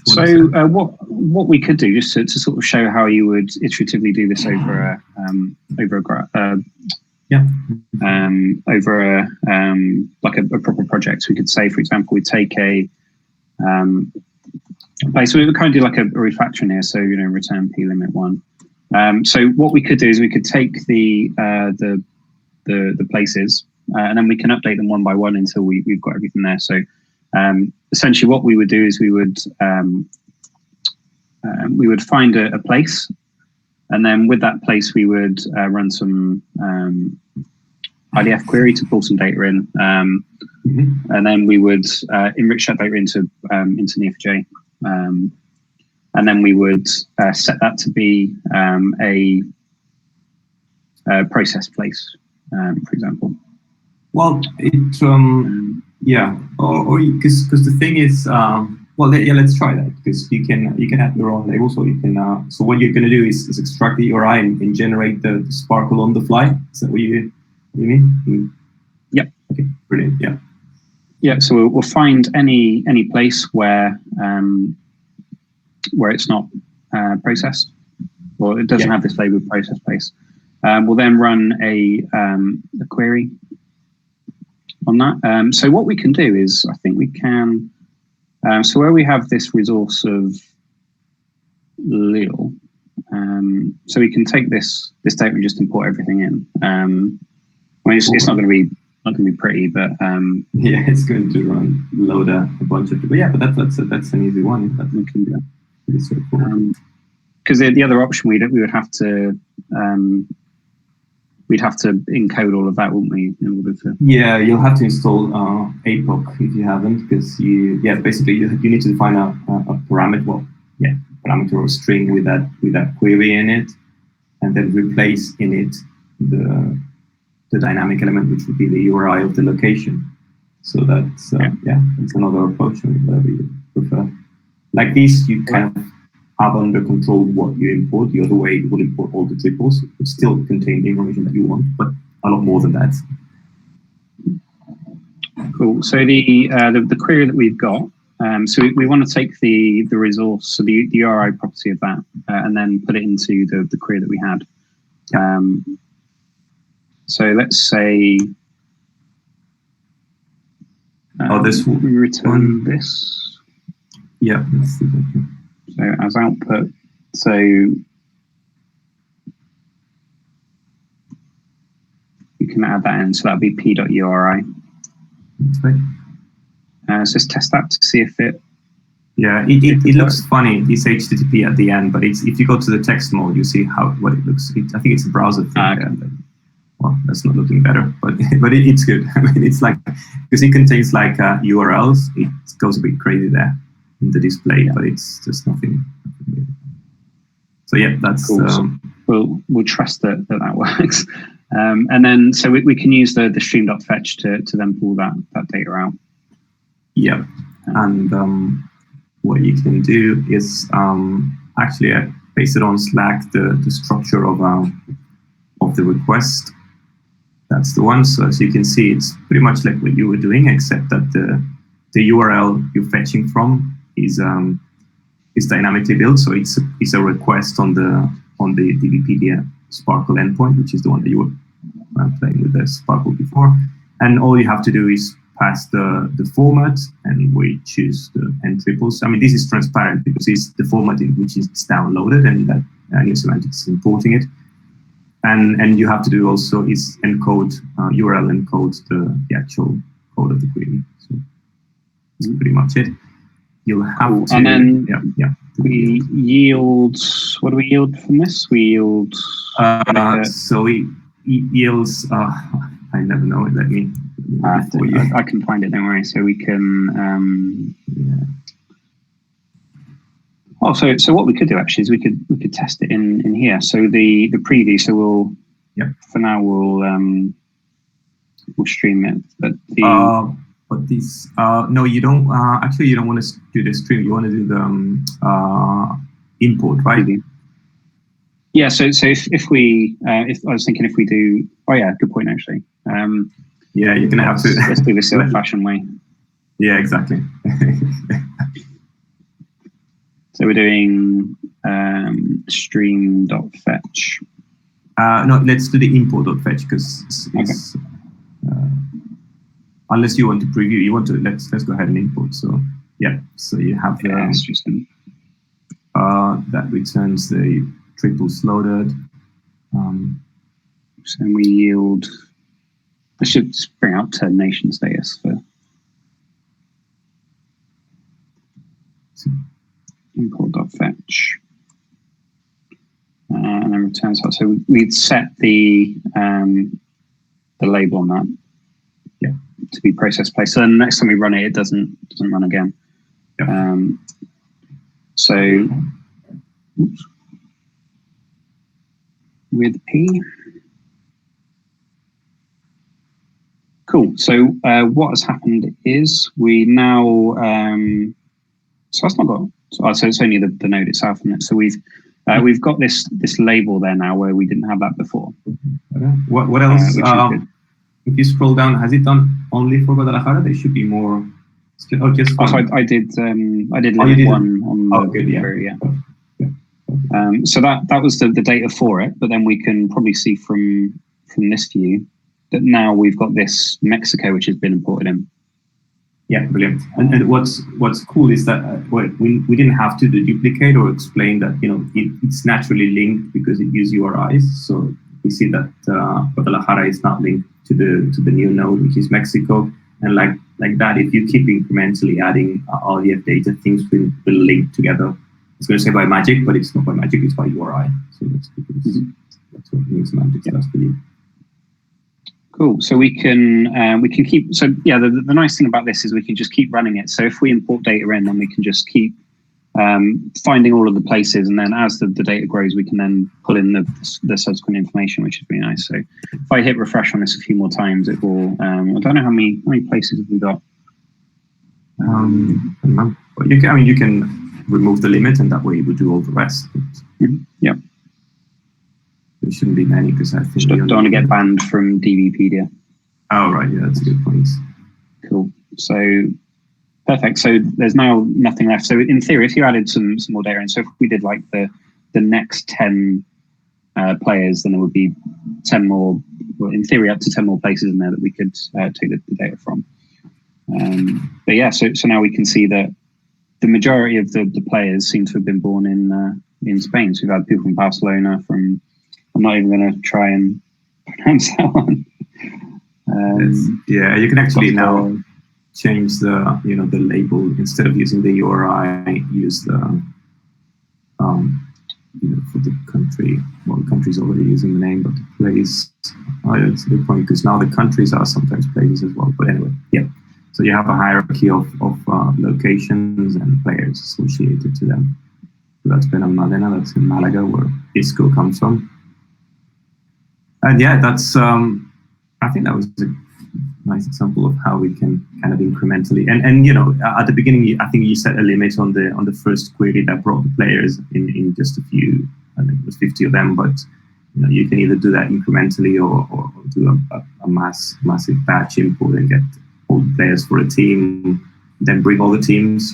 So what we could do, just to sort of show how you would iteratively do this over like a proper project. We could say, for example, we take a place. So we would kind of do like a refactoring here. So return p limit 1. So what we could do is we could take the places and then we can update them one by one until we've got everything there. So essentially what we would do is we would we would find a place, and then with that place we would run some IDF query to pull some data in, and then we would enrich that data into Neo4j, and then we would set that to be a process place, for example. Well, yeah, or because the thing is, well, yeah, let's try that, because you can add your own labels, or you can. So what you're going to do is extract the URI and generate the Sparkle on the fly. Is that what you mean? Yep. Okay, brilliant. Yeah. Yeah. So we'll find any place where it's not processed, or it doesn't have this label process place. We'll then run a query on that. So what we can do is, I think we can. So where we have this resource of Lille, so we can take this data and just import everything in. I mean, it's not going to be pretty, but yeah, it's going to load a bunch of. But yeah, but that's an easy one. That we can do. Pretty straightforward. Because the other option we would have to we'd have to encode all of that, wouldn't we, in order to? Yeah, you'll have to install APOC if you haven't, because basically you need to define a parameter, parameter or string with that query in it, and then replace in it the dynamic element, which would be the URI of the location. So that's that's another approach, whatever you prefer. Like this, you kind of have under control what you import. The other way, you would import all the triples. It would still contain the information that you want, but a lot more than that. Cool. So the query that we've got, so we want to take the resource, so the URI property of that, and then put it into the query that we had. So let's say we return this. Yeah, let's do that. So as output, so you can add that in. So that'll be p.uri. Okay. So let's test that to see if it. Yeah, it looks funny, this HTTP at the end, but if you go to the text mode, you see what it looks. I think it's a browser thing. Okay. Well, that's not looking better, but it's good. I mean, it's like, because it contains like URLs, it goes a bit crazy there in the display, but it's just nothing. So yeah, that's cool. So we'll trust that works, and then so we can use the stream.fetch to then pull that data out. Yeah, and what you can do is actually I pasted on Slack the structure of the request. That's the one. So as you can see, it's pretty much like what you were doing, except that the URL you're fetching from is dynamically built. So it's a request on the DBpedia Sparkle endpoint, which is the one that you were playing with the Sparkle before. And all you have to do is pass the format, and we choose the n triples. I mean, this is transparent because it's the format in which it's downloaded, and that neosemantics is importing it. And you have to do also is encode URL encode the actual code of the query. So that's pretty much it. You'll have to, and then we yield. What do we yield from this? We yield. So it yields. I never know it. Let me. I can find it. Don't worry. So we can. Oh, so what we could do actually is we could test it in here. So the preview. So we'll. For now we'll stream it, but But this, no, you don't. Actually, you don't want to do the stream. You want to do the import, right? Yeah. So if we, if I was thinking if we do, oh yeah, good point actually. Yeah, you're gonna have to. Let's do this the old-fashioned way. Yeah, exactly. So we're doing stream.fetch. No, let's do the import.fetch because it's unless you want to preview, you want to let's go ahead and import. So yeah, so you have that returns the triples loaded. So we yield. I should bring out termination status for. import.fetch. And then return sort. So we'd set the label on that to be process place. So then next time we run it, it doesn't run again. So oops, with P. Cool. So what has happened is we now so that's not got. So it's only the node itself, isn't it? So we've got this label there now where we didn't have that before. What else? If you scroll down, has it done only for Guadalajara? There should be more. Oh, just one. So I did limit one on the query, so that was the data for it, but then we can probably see from this view that now we've got this Mexico which has been imported in. Yeah, brilliant. And what's cool is that we didn't have to duplicate or explain that it's naturally linked because it uses URIs. So we see that Guadalajara is not linked to the new node, which is Mexico, and like that, if you keep incrementally adding RDF data, things will link together. It's going to say by magic, but it's not by magic; it's by URI. So that's because that's what neosemantics does for you. Cool. So we can keep. So yeah, the nice thing about this is we can just keep running it. So if we import data in, then we can just keep finding all of the places, and then as the data grows, we can then pull in the subsequent information, which is really nice. So if I hit refresh on this a few more times, it will. I don't know how many places have we got. You can remove the limit, and that way it will do all the rest. Yeah. There shouldn't be many because I think just don't want to get banned from DBpedia. Oh right, yeah, that's a good point. Cool. So perfect. So there's now nothing left. So in theory, if you added some more data in, so if we did like the next 10 players, then there would be 10 more. Well, in theory, up to 10 more places in there that we could take the data from. But yeah, so now we can see that the majority of the players seem to have been born in Spain. So we've had people from Barcelona, from. I'm not even going to try and pronounce that one. You can actually now change the the label instead of using the URI. Use the for the country. Well, the country's already using the name, but the place. It's a good point because now the countries are sometimes places as well. But anyway, yeah. So you have a hierarchy of locations and players associated to them. So that's Benalmádena, that's in Malaga, where Isco comes from. And yeah, that's. I think that was a nice example of how we can kind of incrementally and at the beginning, I think you set a limit on the first query that brought the players in just a few. I think it was 50 of them, but you can either do that incrementally or do a massive batch import and get all the players for a team, then bring all the teams.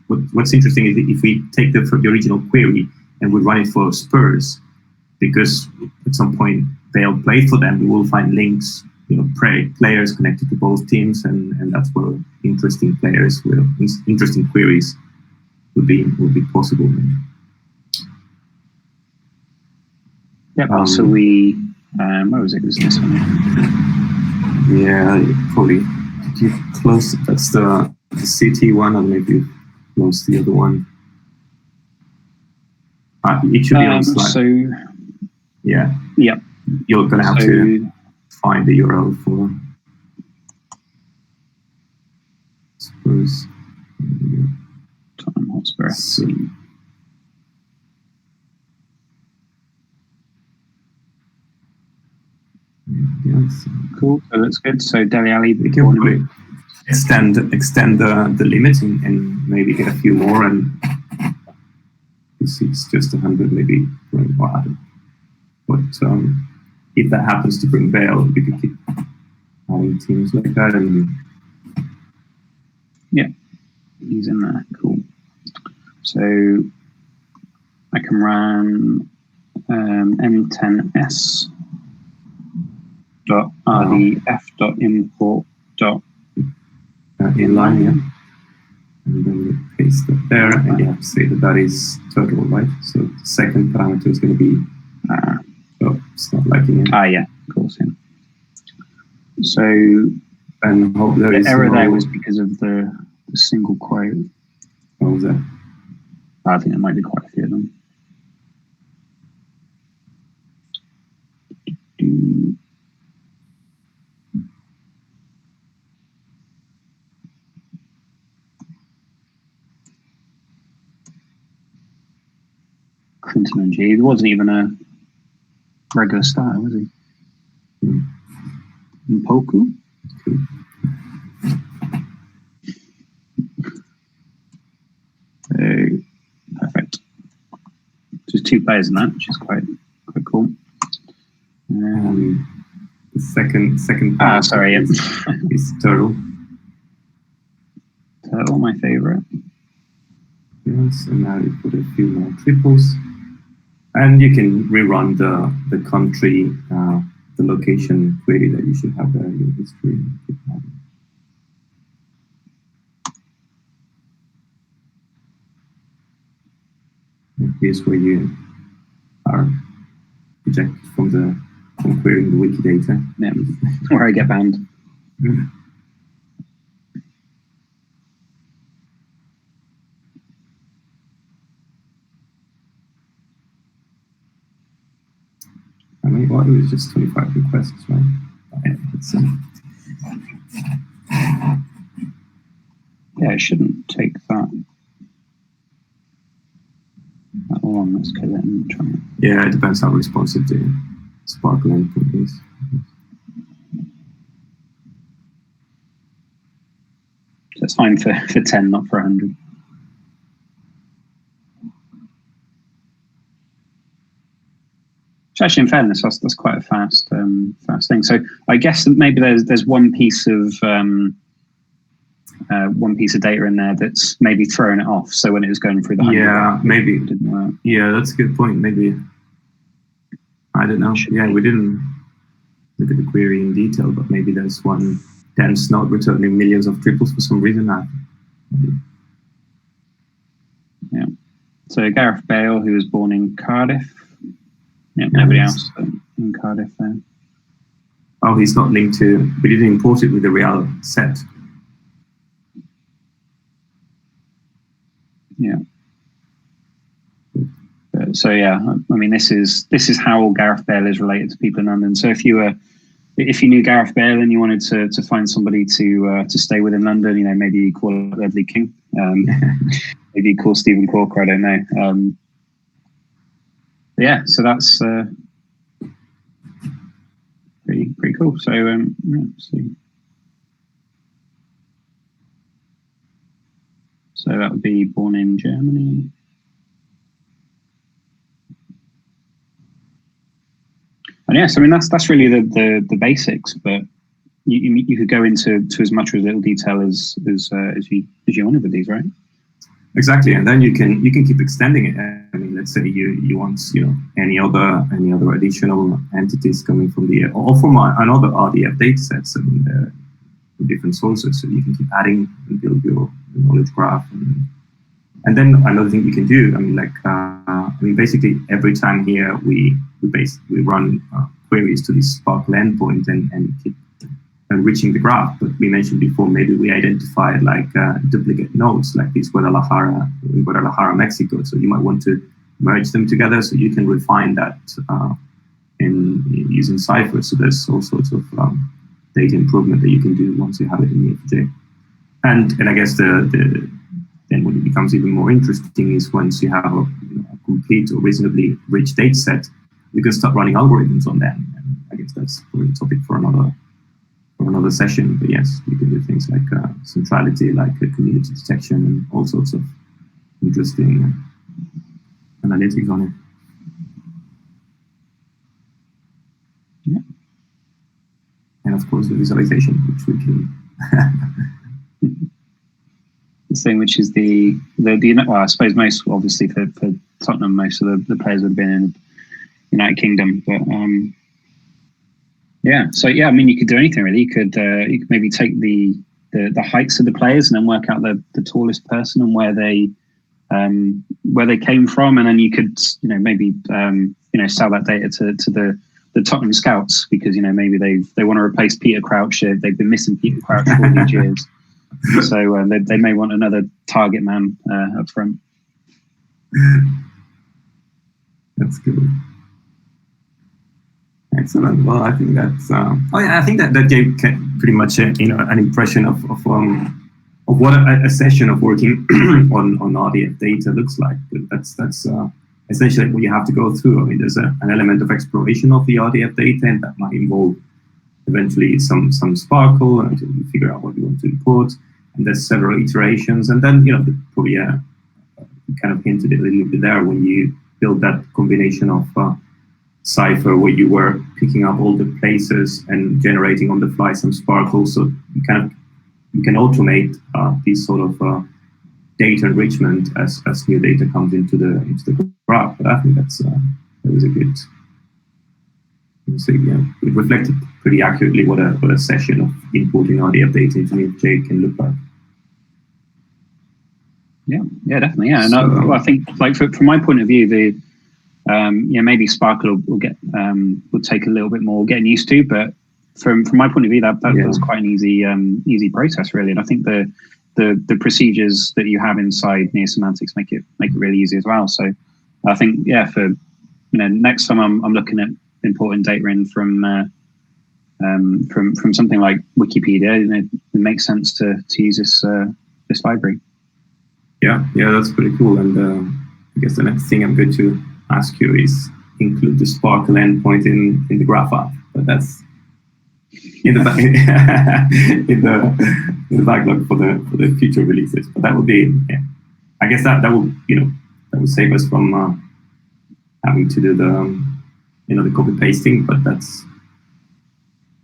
What's interesting is if we take the original query and we run it for Spurs, because at some point they'll play for them, we will find links, players connected to both teams, and that's where interesting queries would be possible. Yeah. So we, where was it? Was this one? Yeah, probably. Did you close? That's the CT one, or maybe close the other one. It should be on the slide. So yeah. Yep. You're going to have to find the URL for Spurs. Tottenham Hotspur. Yes. Cool. So that's good. So Dele Alli, we can probably extend the limit and maybe get a few more, and it's just 100 maybe. But if that happens to bring Bale, we could keep having teams like that. And yeah, he's in there. Cool. So I can run m10s .rdf.import inline, yeah. And then we paste that there, and you have to say that is total, right? So the second parameter is going to be it's not liking it. Yeah, of course, yeah. So and hope the error there was because of the single quote. What was that? I think there might be quite a few of them. Clinton and G. He wasn't even a regular starter, was he? Mpoku? Perfect. There's 2 players in that, which is quite cool. The second sorry, yeah. is Turtle. Turtle, my favorite. Yes, and now you put a few more triples. And you can rerun the country, the location query that you should have there in your history. And here's where you are ejected from querying the Wikidata. Yeah, where I get banned. I mean, well, it was just 25 requests, right? Yeah, it shouldn't take that long. Let's go there and try it. Yeah, it depends how responsive the Sparkle input is. So it's fine for 10, not for 100. Which actually, in fairness, that's quite a fast thing. So I guess that maybe there's one piece of data in there that's maybe throwing it off. So when it was going through the 100, yeah, maybe it didn't work. Yeah, that's a good point. Maybe I don't know. Yeah, we didn't look at the query in detail, but maybe there's one dense node returning millions of triples for some reason. Yeah. So Gareth Bale, who was born in Cardiff. Yeah, nobody else in Cardiff there. Oh, he's not linked to. We didn't import it with the real set. Yeah. So yeah, I mean, this is how Gareth Bale is related to people in London. So if you knew Gareth Bale and you wanted to find somebody to stay with in London, you know, maybe you call Ledley King, maybe you call Stephen Corker. I don't know. Yeah, so that's pretty cool. So let's see. So that would be born in Germany. And yes, I mean that's really the basics, but you could go into as much or as little detail as you wanted with these, right? Exactly, and then you can keep extending it. I mean, let's say you want any other additional entities coming from or from another RDF datasets. I mean, from different sources, so you can keep adding and build your knowledge graph. And then another thing you can do, I mean, basically every time here we run queries to this Sparkle endpoint and keep enriching the graph. But we mentioned before, maybe we identified like duplicate nodes, like this Guadalajara, Mexico. So you might want to merge them together, so you can refine that in using cypher. So there's all sorts of data improvement that you can do once you have it in EFJ. And I guess then what it becomes even more interesting is once you have a complete or reasonably rich data set, you can start running algorithms on them. And I guess that's probably a topic for another session. But yes, you can do things like centrality, like community detection, and all sorts of interesting analytics on it. Yeah. And of course the visualization, which we can the thing, which is the well, I suppose most obviously for Tottenham, most of the players have been in the United Kingdom, but yeah. So yeah, I mean, you could do anything really. You could maybe take the heights of the players and then work out the tallest person and where they came from, and then you could maybe sell that data to the Tottenham scouts, because maybe they want to replace Peter Crouch. They've been missing Peter Crouch for all these years. So they may want another target man up front. That's good. Excellent. Well, I think that's. I think that gave pretty much an impression of what a session of working on RDF data looks like. That's essentially what you have to go through. I mean, there's an element of exploration of the RDF data, and that might involve eventually some sparkle until you figure out what you want to import. And there's several iterations, and then probably kind of hinted a little bit there when you build that combination of cypher where you were picking up all the places and generating on the fly some sparkle, so you can automate this sort of data enrichment as new data comes into the graph. But I think that was a good. So yeah, it reflected pretty accurately what a session of importing RDF data into neoFJ can look like. Yeah, definitely. Yeah, and I think like from my point of view, the maybe Sparkle will take a little bit more getting used to, but from my point of view, that was quite an easy process really. And I think the procedures that you have inside neosemantics make it really easy as well. So I think for next time I'm looking at importing data in from something like Wikipedia, it makes sense to use this library. Yeah, that's pretty cool. And I guess the next thing I'm going to ask you is include the Sparkle endpoint in the graph app, but that's in the backlog for the future releases. But that would be, I guess that will save us from having to do the the copy pasting. But that's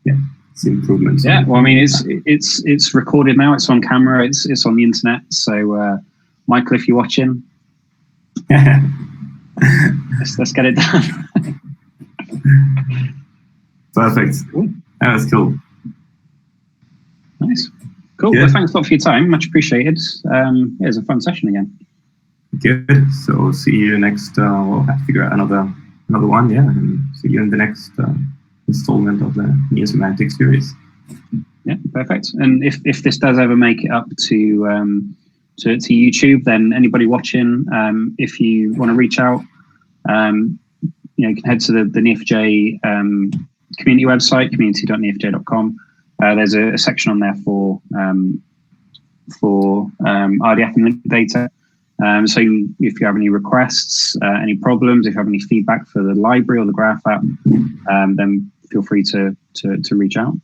it's improvements. Yeah, well, I mean, it's recorded now. It's on camera. It's on the internet. So. Michael, if you're watching, let's get it done. Perfect. Cool. That's cool. Nice. Cool. Yeah. Well, thanks a lot for your time. Much appreciated. It was a fun session again. Good. So see you next. We'll have to figure out another one. Yeah, and see you in the next installment of the neosemantics series. Yeah, perfect. And if this does ever make it up to YouTube, then anybody watching, if you want to reach out, you can head to the neoFJ community website, community.neofj.com. There's a section on there for RDF and linked data. So if you have any requests, any problems, if you have any feedback for the library or the graph app, then feel free to reach out.